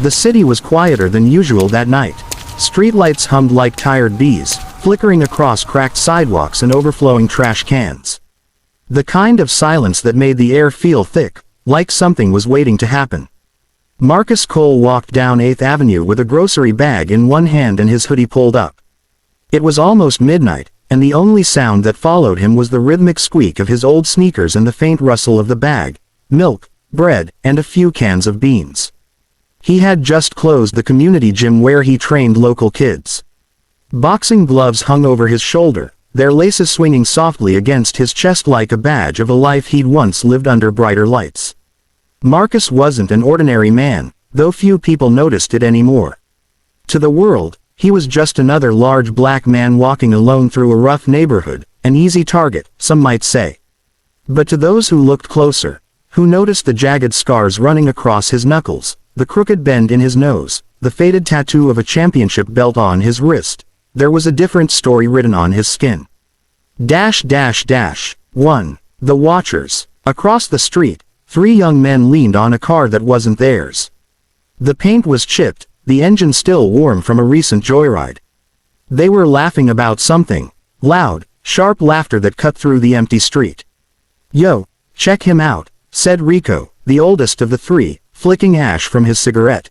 The city was quieter than usual that night. Streetlights hummed like tired bees, flickering across cracked sidewalks and overflowing trash cans. The kind of silence that made the air feel thick, like something was waiting to happen. Marcus Cole walked down 8th Avenue with a grocery bag in one hand and his hoodie pulled up. It was almost midnight, and the only sound that followed him was the rhythmic squeak of his old sneakers and the faint rustle of the bag, milk, bread, and a few cans of beans. He had just closed the community gym where he trained local kids. Boxing gloves hung over his shoulder, their laces swinging softly against his chest like a badge of a life he'd once lived under brighter lights. Marcus wasn't an ordinary man, though few people noticed it anymore. To the world, he was just another large black man walking alone through a rough neighborhood, an easy target, some might say. But to those who looked closer, who noticed the jagged scars running across his knuckles, the crooked bend in his nose, the faded tattoo of a championship belt on his wrist, there was a different story written on his skin. 1. The Watchers. Across the street, 3 young men leaned on a car that wasn't theirs. The paint was chipped, the engine still warm from a recent joyride. They were laughing about something, loud, sharp laughter that cut through the empty street. "Yo, check him out," said Rico, the oldest of the 3, flicking ash from his cigarette.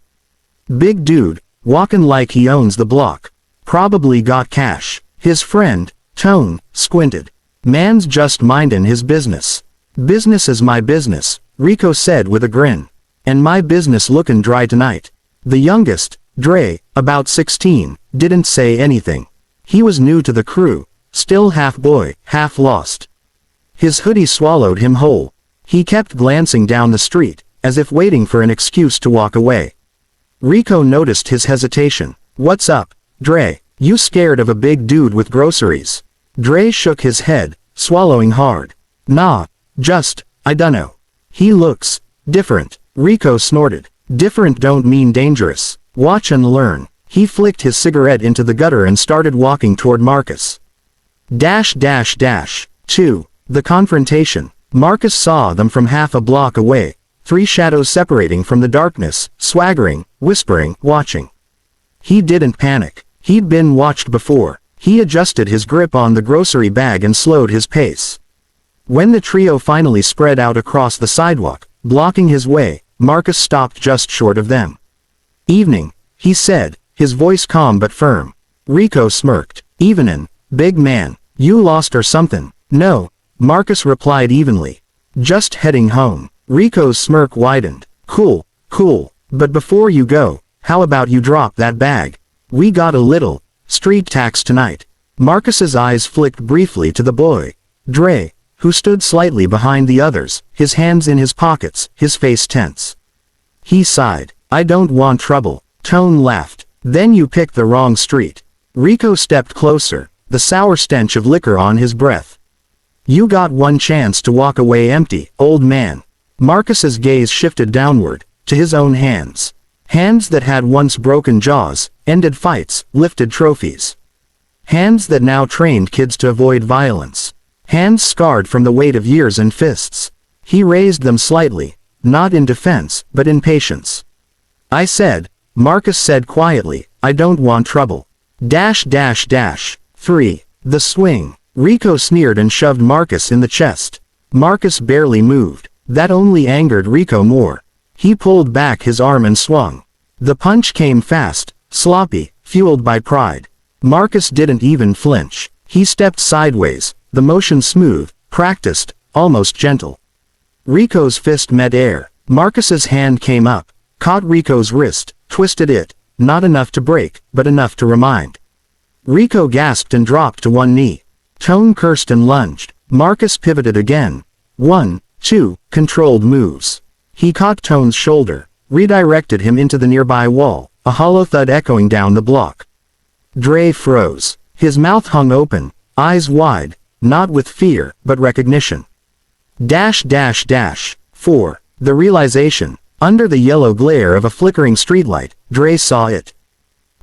"Big dude, walkin' like he owns the block. Probably got cash." His friend, Tone, squinted. "Man's just mindin' his business." "Business is my business," Rico said with a grin. "And my business lookin' dry tonight." The youngest, Dre, about 16, didn't say anything. He was new to the crew, still half boy, half lost. His hoodie swallowed him whole. He kept glancing down the street, as if waiting for an excuse to walk away. Rico noticed his hesitation. "What's up, Dre? You scared of a big dude with groceries?" Dre shook his head, swallowing hard. "Nah, I dunno. He looks different." Rico snorted. "Different don't mean dangerous. Watch and learn." He flicked his cigarette into the gutter and started walking toward Marcus. 2. The confrontation. Marcus saw them from half a block away, 3 shadows separating from the darkness, swaggering, whispering, watching. He didn't panic. He'd been watched before. He adjusted his grip on the grocery bag and slowed his pace. When the trio finally spread out across the sidewalk, blocking his way, Marcus stopped just short of them. "Evening," he said, his voice calm but firm. Rico smirked. "Evenin', big man. You lost or something?" "No," Marcus replied evenly. "Just heading home." Rico's smirk widened. Cool. But before you go, how about you drop that bag? We got a little street tax tonight." Marcus's eyes flicked briefly to the boy, Dre, who stood slightly behind the others, his hands in his pockets, his face tense. He sighed. "I don't want trouble." Tone laughed. "Then you picked the wrong street." Rico stepped closer, the sour stench of liquor on his breath. "You got one chance to walk away empty, old man." Marcus's gaze shifted downward, to his own hands. Hands that had once broken jaws, ended fights, lifted trophies. Hands that now trained kids to avoid violence. Hands scarred from the weight of years and fists. He raised them slightly, not in defense, but in patience. Marcus said quietly, "I don't want trouble." 3. The swing. Rico sneered and shoved Marcus in the chest. Marcus barely moved. That only angered Rico more. He pulled back his arm and swung. The punch came fast, sloppy, fueled by pride. Marcus didn't even flinch. He stepped sideways, the motion smooth, practiced, almost gentle. Rico's fist met air. Marcus's hand came up, caught Rico's wrist, twisted it, not enough to break, but enough to remind. Rico gasped and dropped to one knee. Tone cursed and lunged. Marcus pivoted again. 1, 2, controlled moves. He caught Tone's shoulder, redirected him into the nearby wall, a hollow thud echoing down the block. Dre froze. His mouth hung open, eyes wide, not with fear, but recognition. 4. The realization. Under the yellow glare of a flickering streetlight, Dre saw it.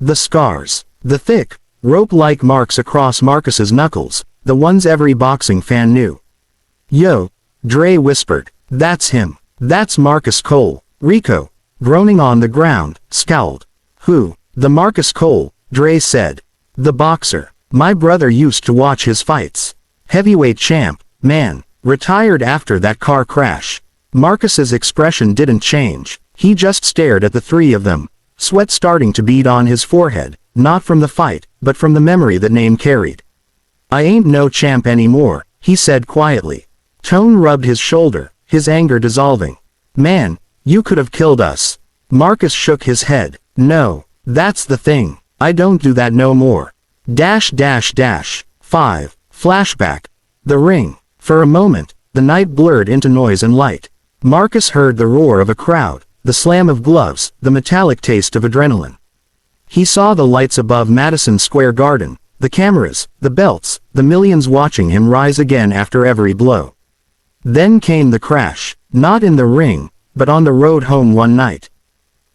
The scars. The thick, rope-like marks across Marcus's knuckles, the ones every boxing fan knew. "Yo," Dre whispered. "That's him. That's Marcus Cole." "Rico, groaning on the ground, scowled. Who? The Marcus Cole, Dre said. The boxer. My brother used to watch his fights. Heavyweight champ, man, retired after that car crash. Marcus's expression didn't change. He just stared at the three of them, sweat starting to bead on his forehead, not from the fight, but from the memory that name carried. I ain't no champ anymore, he said quietly. Tone rubbed his shoulder, his anger dissolving. Man, you could have killed us. Marcus shook his head. No, that's the thing. I don't do that no more. 5. Flashback. The ring. For a moment, the night blurred into noise and light. Marcus heard the roar of a crowd, the slam of gloves, the metallic taste of adrenaline. He saw the lights above Madison Square Garden, the cameras, the belts, the millions watching him rise again after every blow. Then came the crash, not in the ring, but on the road home one night.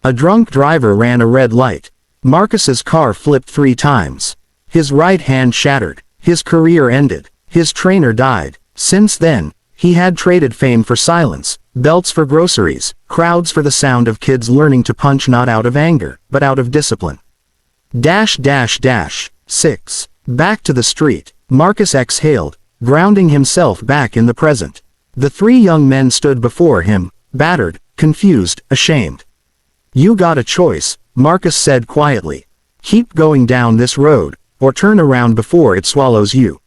A drunk driver ran a red light. Marcus's car flipped 3 times. His right hand shattered. His career ended. His trainer died. Since then, he had traded fame for silence, belts for groceries, crowds for the sound of kids learning to punch not out of anger, but out of discipline. 6. Back to the street. Marcus exhaled, grounding himself back in the present. The 3 young men stood before him, battered, confused, ashamed. You got a choice, Marcus said quietly. Keep going down this road, or turn around before it swallows you.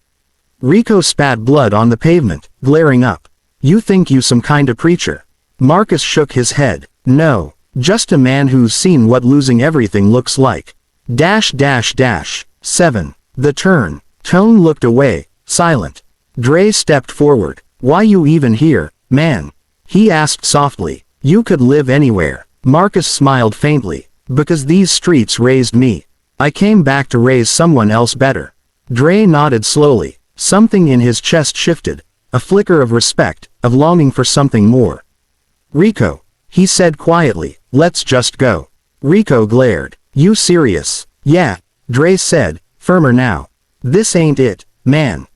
Rico spat blood on the pavement, glaring up. You think you some kind of preacher? Marcus shook his head. No, just a man who's seen what losing everything looks like. 7. The turn. Tone looked away, silent. Dre stepped forward. Why you even here, man? He asked softly. You could live anywhere. Marcus smiled faintly. Because these streets raised me. I came back to raise someone else better. Dre nodded slowly. Something in his chest shifted. A flicker of respect, of longing for something more. Rico, he said quietly, let's just go. Rico glared. You serious? Yeah, Dre said, firmer now. This ain't it, man.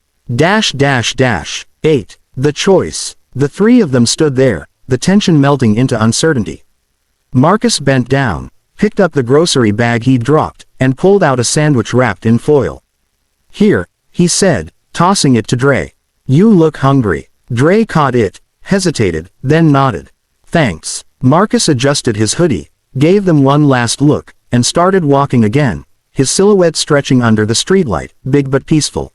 8. The choice. The 3 of them stood there, the tension melting into uncertainty. Marcus bent down, picked up the grocery bag he'd dropped, and pulled out a sandwich wrapped in foil. Here, he said, tossing it to Dre. You look hungry. Dre caught it, hesitated, then nodded. Thanks. Marcus adjusted his hoodie, gave them one last look, and started walking again, his silhouette stretching under the streetlight, big but peaceful.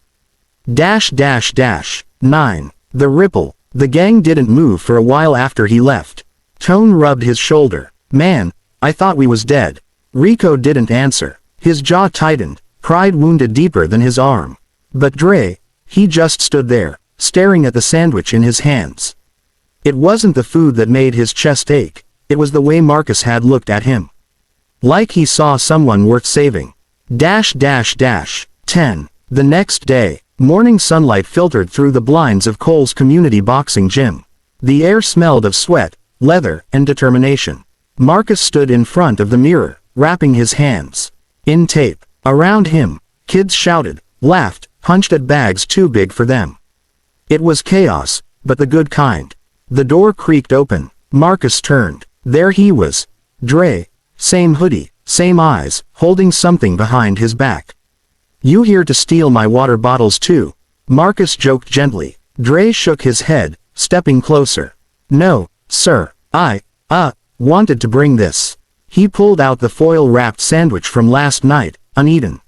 9. The ripple. The gang didn't move for a while after he left. Tone rubbed his shoulder. Man, I thought we was dead. Rico didn't answer. His jaw tightened, pride wounded deeper than his arm. But Dre, he just stood there, staring at the sandwich in his hands. It wasn't the food that made his chest ache, it was the way Marcus had looked at him. Like he saw someone worth saving. 10. The next day, morning sunlight filtered through the blinds of Cole's community boxing gym. The air smelled of sweat, leather, and determination. Marcus stood in front of the mirror, wrapping his hands in tape. Around him, kids shouted, laughed, punched at bags too big for them. It was chaos, but the good kind. The door creaked open. Marcus turned. There he was. Dre. Same hoodie, same eyes, holding something behind his back. You here to steal my water bottles too? Marcus joked gently. Dre shook his head, stepping closer. No, sir, I wanted to bring this. He pulled out the foil-wrapped sandwich from last night, uneaten.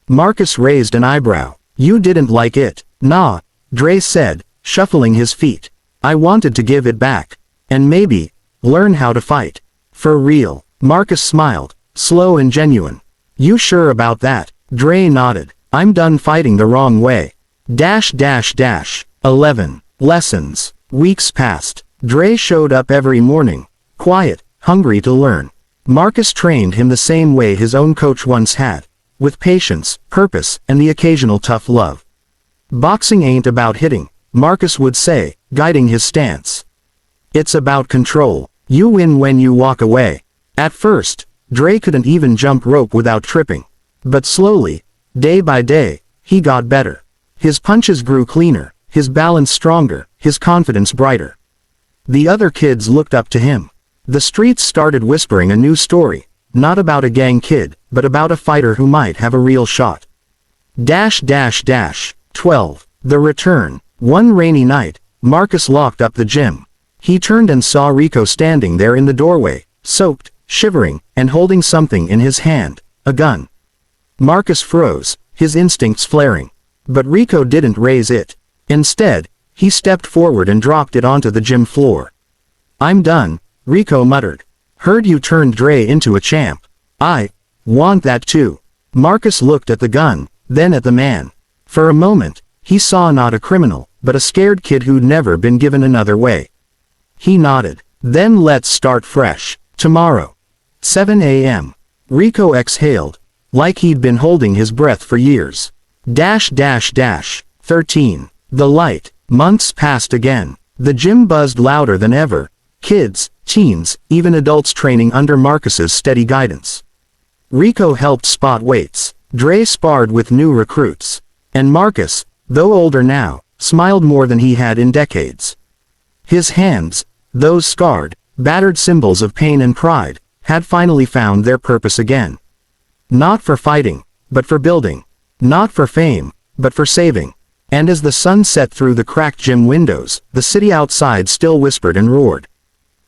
Marcus raised an eyebrow. You didn't like it? Nah, Dre said, shuffling his feet. I wanted to give it back. And maybe, learn how to fight. For real. Marcus smiled, slow and genuine. You sure about that? Dre nodded. I'm done fighting the wrong way. 11. Lessons. Weeks passed. Dre showed up every morning, quiet, hungry to learn. Marcus trained him the same way his own coach once had, with patience, purpose, and the occasional tough love. Boxing ain't about hitting, Marcus would say, guiding his stance. It's about control. You win when you walk away. At first, Dre couldn't even jump rope without tripping. But slowly, day by day, he got better. His punches grew cleaner, his balance stronger, his confidence brighter. The other kids looked up to him. The streets started whispering a new story, not about a gang kid, but about a fighter who might have a real shot. 12. The return. One rainy night, Marcus locked up the gym. He turned and saw Rico standing there in the doorway, soaked, shivering, and holding something in his hand, a gun. Marcus froze, his instincts flaring. But Rico didn't raise it. Instead, he stepped forward and dropped it onto the gym floor. "I'm done," Rico muttered. "Heard you turned Dre into a champ. I want that too." Marcus looked at the gun, then at the man. For a moment, he saw not a criminal, but a scared kid who'd never been given another way. He nodded. "Then let's start fresh. Tomorrow. 7 a.m. Rico exhaled, like he'd been holding his breath for years. 13. The light. Months passed again. The gym buzzed louder than ever. Kids, teens, even adults training under Marcus's steady guidance. Rico helped spot weights. Dre sparred with new recruits. And Marcus, though older now, smiled more than he had in decades. His hands, those scarred, battered symbols of pain and pride, had finally found their purpose again. Not for fighting, but for building. Not for fame, but for saving. And as the sun set through the cracked gym windows, the city outside still whispered and roared.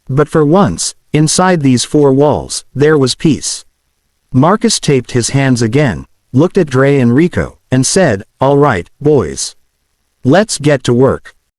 But for once, inside these four walls, there was peace. Marcus taped his hands again, looked at Dre and Rico, and said, "All right, boys. Let's get to work."